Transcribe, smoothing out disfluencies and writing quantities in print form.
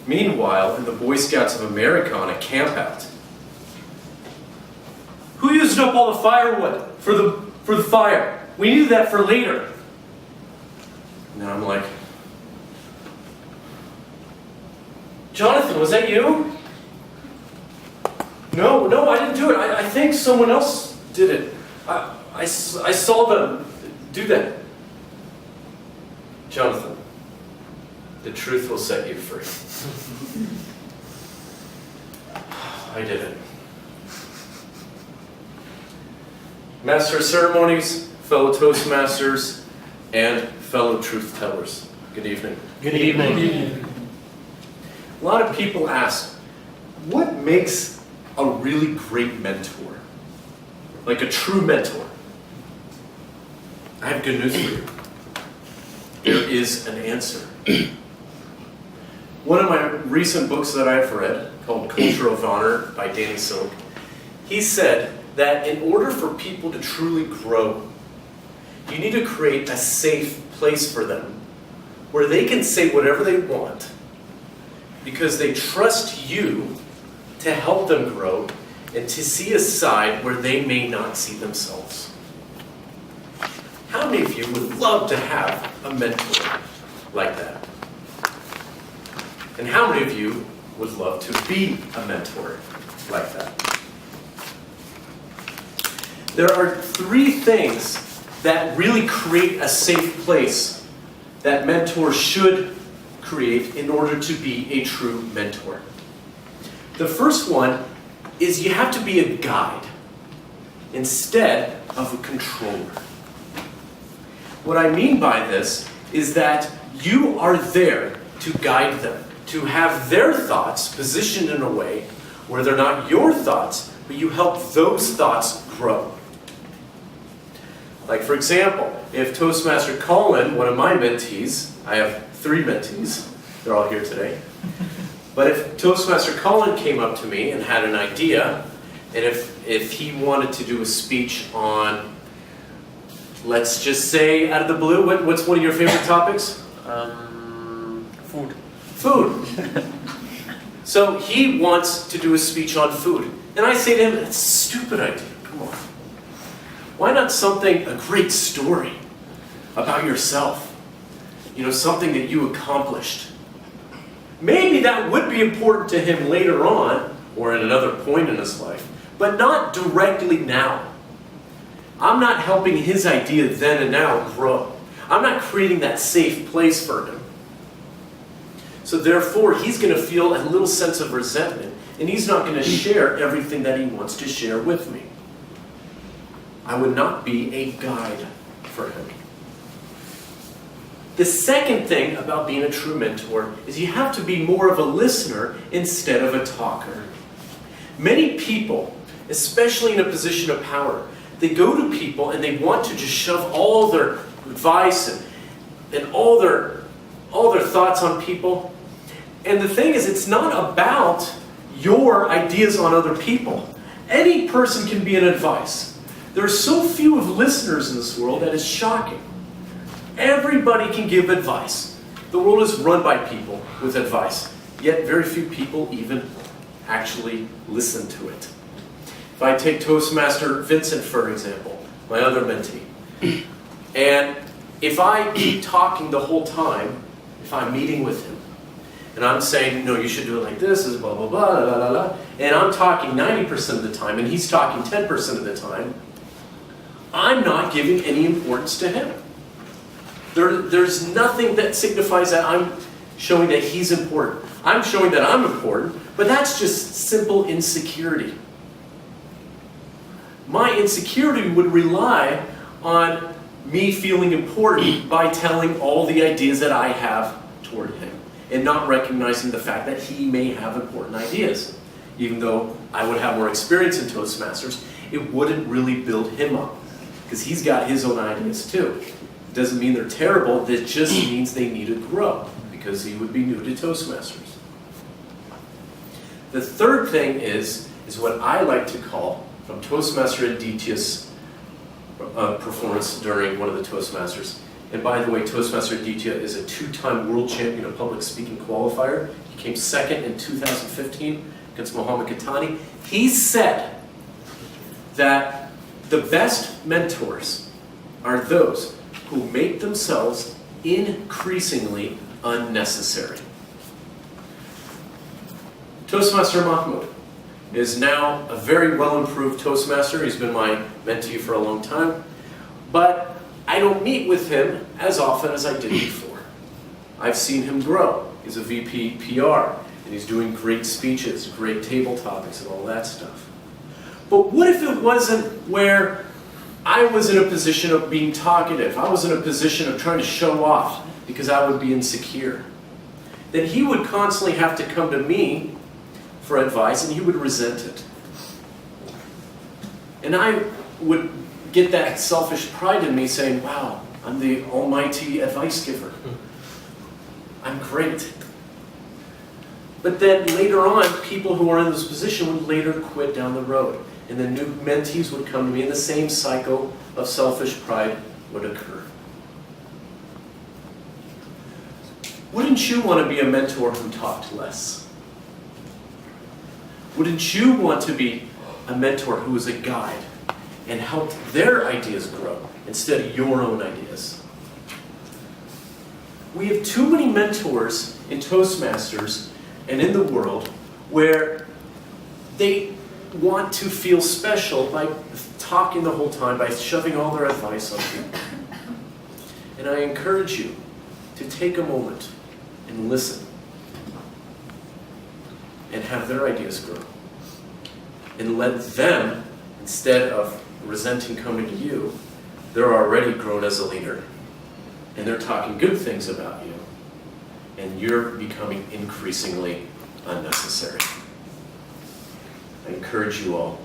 Meanwhile, in the Boy Scouts of America on a campout, who used up all the firewood for the fire? We needed that for later. And then I'm like, Jonathan, was that you? No, I didn't do it. I think someone else did it. I saw them do that. Jonathan, the truth will set you free. I did it. Master of Ceremonies, fellow Toastmasters, and fellow truth tellers. Good evening. Good evening. A lot of people ask, what makes a really great mentor? Like a true mentor? I have good news for you. There is an answer. One of my recent books that I've read, called Culture of Honor by Danny Silk, he said that in order for people to truly grow, you need to create a safe place for them where they can say whatever they want because they trust you to help them grow and to see a side where they may not see themselves. How many of you would love to have a mentor like that? And how many of you would love to be a mentor like that? There are three things that really create a safe place that mentors should create in order to be a true mentor. The first one is you have to be a guide instead of a controller. What I mean by this is that you are there to guide them, to have their thoughts positioned in a way where they're not your thoughts, but you help those thoughts grow. Like, for example, if Toastmaster Colin, one of my mentees, I have 3 mentees, they're all here today, but if Toastmaster Colin came up to me and had an idea, and if he wanted to do a speech on, let's just say, out of the blue, what's one of your favorite topics? Food. Food. So he wants to do a speech on food. And I say to him, that's a stupid idea, come on. Why not a great story about yourself? You know, something that you accomplished. Maybe that would be important to him later on, or at another point in his life, but not directly now. I'm not helping his idea then and now grow. I'm not creating that safe place for him. So therefore, he's going to feel a little sense of resentment, and he's not going to share everything that he wants to share with me. I would not be a guide for him. The second thing about being a true mentor is you have to be more of a listener instead of a talker. Many people, especially in a position of power, they go to people and they want to just shove all their advice and all their thoughts on people. And the thing is, it's not about your ideas on other people. Any person can be an advice. There are so few of listeners in this world that is shocking. Everybody can give advice. The world is run by people with advice, yet very few people even actually listen to it. If I take Toastmaster Vincent, for example, my other mentee, and if I keep talking the whole time, if I'm meeting with him, and I'm saying, no, you should do it like this, is blah, blah, blah, blah, blah, blah, and I'm talking 90% of the time, and he's talking 10% of the time, I'm not giving any importance to him. There's nothing that signifies that I'm showing that he's important. I'm showing that I'm important, but that's just simple insecurity. My insecurity would rely on me feeling important by telling all the ideas that I have toward him and not recognizing the fact that he may have important ideas. Even though I would have more experience in Toastmasters, it wouldn't really build him up because he's got his own ideas too. It doesn't mean they're terrible, that just means they need to grow because he would be new to Toastmasters. The third thing is what I like to call, from Toastmaster Aditya's performance during one of the Toastmasters, And by the way, Toastmaster Aditya is a 2-time world champion of public speaking qualifier. He came second in 2015 against Mohammed Khatani. He said that the best mentors are those who make themselves increasingly unnecessary. Toastmaster Mahmoud is now a very well-improved Toastmaster. He's been my mentee for a long time. But I don't meet with him as often as I did before. I've seen him grow. He's a VP PR, and he's doing great speeches, great table topics, and all that stuff. But what if it wasn't where I was in a position of being talkative? I was in a position of trying to show off because I would be insecure. Then he would constantly have to come to me for advice, and he would resent it. And I would get that selfish pride in me saying, wow, I'm the almighty advice giver. I'm great. But then later on, people who are in this position would later quit down the road. And then new mentees would come to me, and the same cycle of selfish pride would occur. Wouldn't you want to be a mentor who talked less? Wouldn't you want to be a mentor who was a guide and helped their ideas grow instead of your own ideas? We have too many mentors in Toastmasters and in the world where they want to feel special by talking the whole time, by shoving all their advice on people. And I encourage you to take a moment and listen and have their ideas grow. And let them, instead of resenting coming to you, they're already grown as a leader. And they're talking good things about you. And you're becoming increasingly unnecessary. I encourage you all